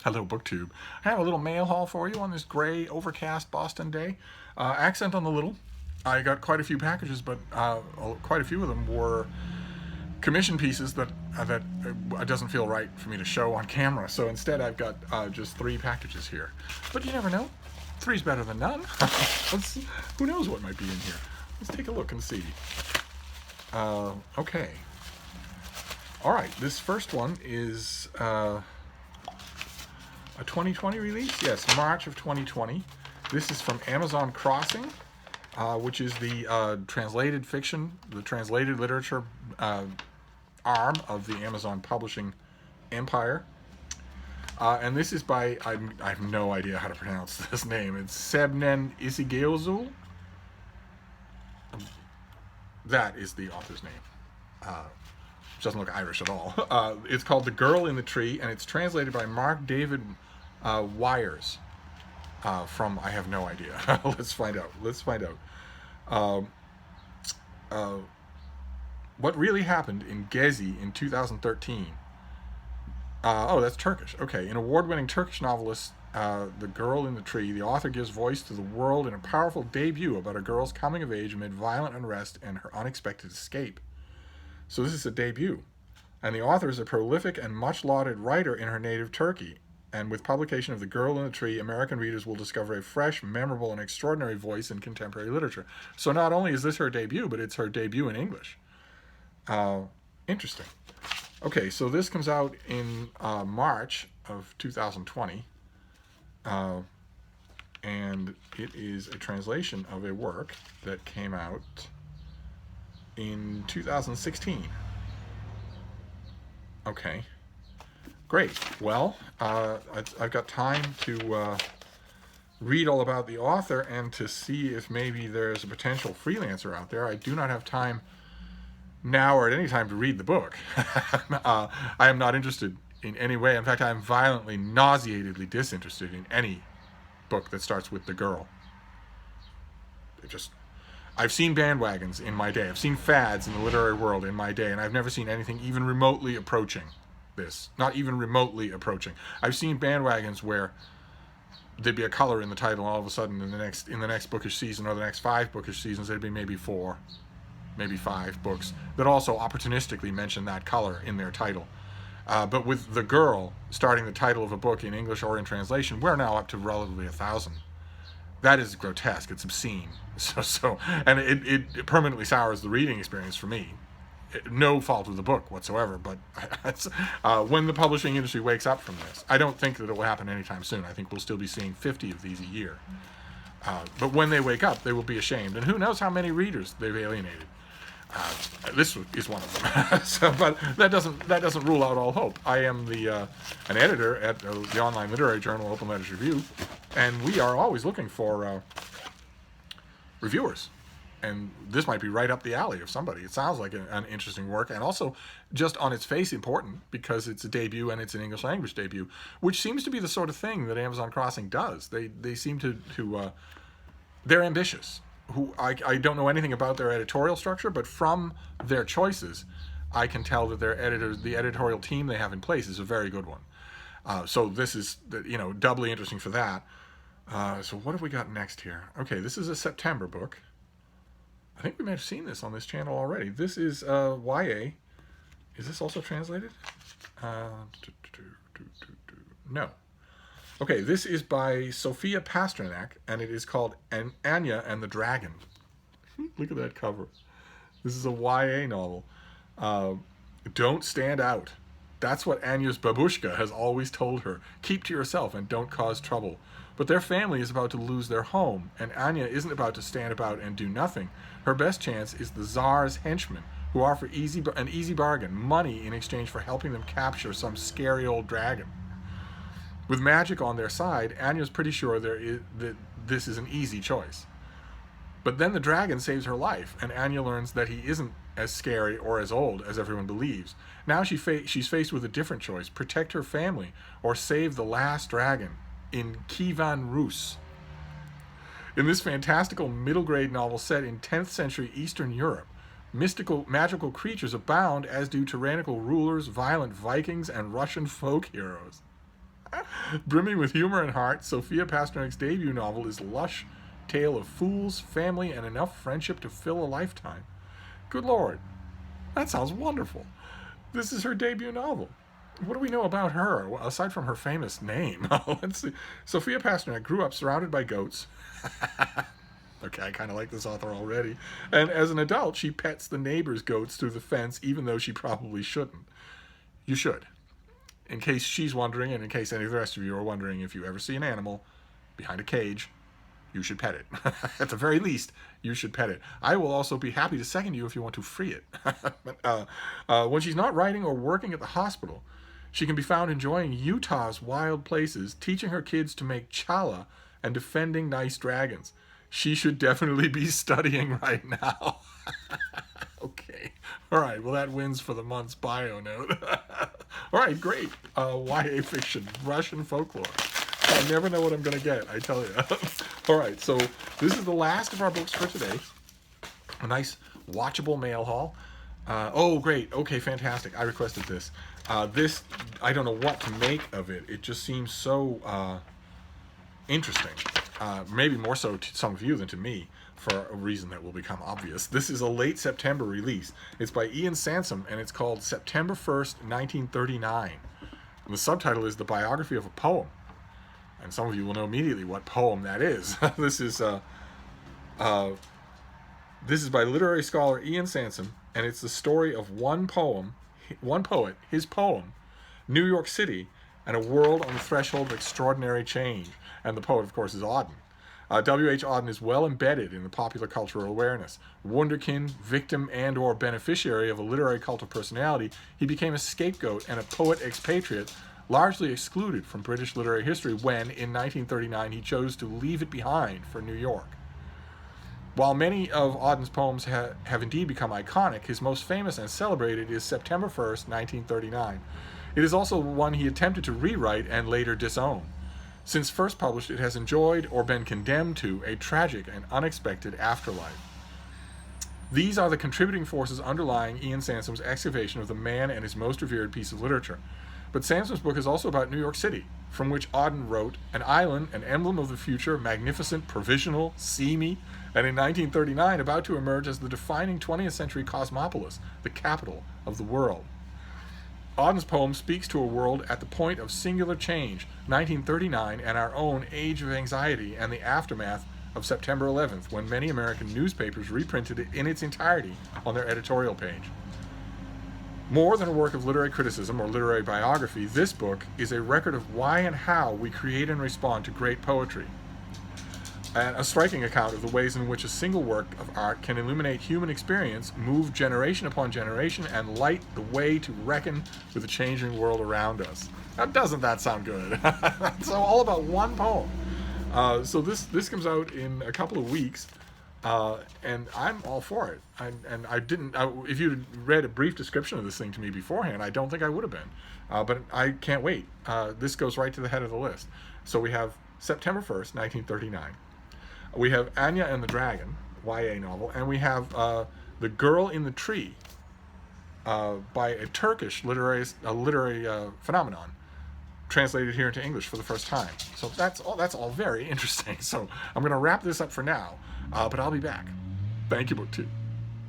Hello, BookTube. I have a little mail haul for you on this gray, overcast Boston day. Accent on the little. I got quite a few packages, but quite a few of them were commission pieces that it doesn't feel right for me to show on camera. So instead, I've got just 3 packages here. But you never know. 3's better than none. Who knows what might be in here? Let's take a look and see. Okay. All right. This first one is a 2020 release? Yes, March of 2020. This is from Amazon Crossing, which is the translated fiction, the translated literature arm of the Amazon publishing empire. And this is by, I have no idea how to pronounce this name. It's Sebnen Isigeozul. That is the author's name. Which doesn't look Irish at all. It's called The Girl in the Tree, and it's translated by Mark David Wires from, I have no idea. Let's find out. What really happened in Gezi in 2013? Oh, that's Turkish. Okay, an award-winning Turkish novelist, The Girl in the Tree, the author gives voice to the world in a powerful debut about a girl's coming of age amid violent unrest and her unexpected escape. So this is a debut. And the author is a prolific and much-lauded writer in her native Turkey. And with publication of The Girl in the Tree, American readers will discover a fresh, memorable, and extraordinary voice in contemporary literature. So not only is this her debut, but it's her debut in English. Interesting. Okay, so this comes out in March of 2020. And it is a translation of a work that came out in 2016. Okay, great. Well, I've got time to read all about the author and to see if maybe there's a potential freelancer out there. I do not have time now or at any time to read the book. I am not interested in any way. In fact, I am violently, nauseatedly disinterested in any book that starts with the girl. I've seen bandwagons in my day. I've seen fads in the literary world in my day, and I've never seen anything even remotely approaching this. Not even remotely approaching. I've seen bandwagons where there'd be a color in the title, and all of a sudden in the next bookish season or the next 5 bookish seasons, there'd be maybe 4, maybe 5 books that also opportunistically mention that color in their title. But with The Girl starting the title of a book in English or in translation, we're now up to relatively 1,000. That is grotesque. It's obscene. And it permanently sours the reading experience for me. No fault of the book whatsoever, but when the publishing industry wakes up from this, I don't think that it will happen anytime soon. I think we'll still be seeing 50 of these a year. But when they wake up, they will be ashamed. And who knows how many readers they've alienated. This is one of them. But that doesn't rule out all hope. I am an editor at the online literary journal Open Letters Review, and we are always looking for reviewers. And this might be right up the alley of somebody. It sounds like an interesting work, and also just on its face important because it's a debut and it's an English language debut, which seems to be the sort of thing that Amazon Crossing does. They seem to they're ambitious. I don't know anything about their editorial structure, but from their choices, I can tell that the editorial team they have in place is a very good one. So this is doubly interesting for that. So what have we got next here? Okay, this is a September book. I think we may have seen this on this channel already. This is YA. Is this also translated? No. Okay, this is by Sophia Pasternak, and it is called Anya and the Dragon. Look at that cover. This is a YA novel. Don't stand out. That's what Anya's babushka has always told her. Keep to yourself and don't cause trouble. But their family is about to lose their home, and Anya isn't about to stand about and do nothing. Her best chance is the Tsar's henchmen, who offer an easy bargain, money in exchange for helping them capture some scary old dragon. With magic on their side, Anya's pretty sure that this is an easy choice. But then the dragon saves her life, and Anya learns that he isn't as scary or as old as everyone believes. Now she's faced with a different choice: protect her family or save the last dragon in Kievan Rus. In this fantastical middle-grade novel set in 10th century Eastern Europe, magical creatures abound, as do tyrannical rulers, violent Vikings, and Russian folk heroes. Brimming with humor and heart, Sophia Pasternak's debut novel is lush tale of fools, family, and enough friendship to fill a lifetime. Good Lord, that sounds wonderful. This is her debut novel. What do we know about her, aside from her famous name? Let's see. Sophia Pasternak grew up surrounded by goats. Okay, I kind of like this author already. And as an adult, she pets the neighbor's goats through the fence, even though she probably shouldn't. You should. In case she's wondering, and in case any of the rest of you are wondering, if you ever see an animal behind a cage, you should pet it. At the very least, you should pet it. I will also be happy to second you if you want to free it. When she's not writing or working at the hospital, she can be found enjoying Utah's wild places, teaching her kids to make challah, and defending nice dragons. She should definitely be studying right now. Okay. All right. Well, that wins for the month's bio note. All right. Great. YA fiction, Russian folklore. I never know what I'm going to get, I tell you. All right. So this is the last of our books for today. A nice watchable mail haul. Oh, great. Okay, fantastic. I requested this. This, I don't know what to make of it. It just seems so interesting. Maybe more so to some of you than to me, for a reason that will become obvious. This is a late September release. It's by Ian Sansom, and it's called September 1st, 1939. And the subtitle is The Biography of a Poem. And some of you will know immediately what poem that is. This is by literary scholar Ian Sansom, and it's the story of one poet, his poem, New York City, and a world on the threshold of extraordinary change. And the poet, of course, is Auden. W.H. Auden is well embedded in the popular cultural awareness. Wunderkind, victim and or beneficiary of a literary cult of personality, he became a scapegoat and a poet expatriate, largely excluded from British literary history when, in 1939, he chose to leave it behind for New York. While many of Auden's poems have indeed become iconic, his most famous and celebrated is September 1st, 1939. It is also one he attempted to rewrite and later disown. Since first published, it has enjoyed or been condemned to a tragic and unexpected afterlife. These are the contributing forces underlying Ian Sansom's excavation of the man and his most revered piece of literature. But Sansom's book is also about New York City, from which Auden wrote, an island, an emblem of the future, magnificent, provisional, seamy, and in 1939 about to emerge as the defining 20th century cosmopolis, the capital of the world. Auden's poem speaks to a world at the point of singular change, 1939, and our own age of anxiety and the aftermath of September 11th, when many American newspapers reprinted it in its entirety on their editorial page. More than a work of literary criticism or literary biography, this book is a record of why and how we create and respond to great poetry, and a striking account of the ways in which a single work of art can illuminate human experience, move generation upon generation, and light the way to reckon with the changing world around us. Now, doesn't that sound good? So all about one poem. So this comes out in a couple of weeks, and I'm all for it. If you'd read a brief description of this thing to me beforehand, I don't think I would have been. But I can't wait. This goes right to the head of the list. So we have September 1st, 1939. We have Anya and the Dragon, YA novel, and we have The Girl in the Tree by a Turkish literary phenomenon, translated here into English for the first time. So that's all very interesting. So I'm going to wrap this up for now, but I'll be back. Thank you, BookTube.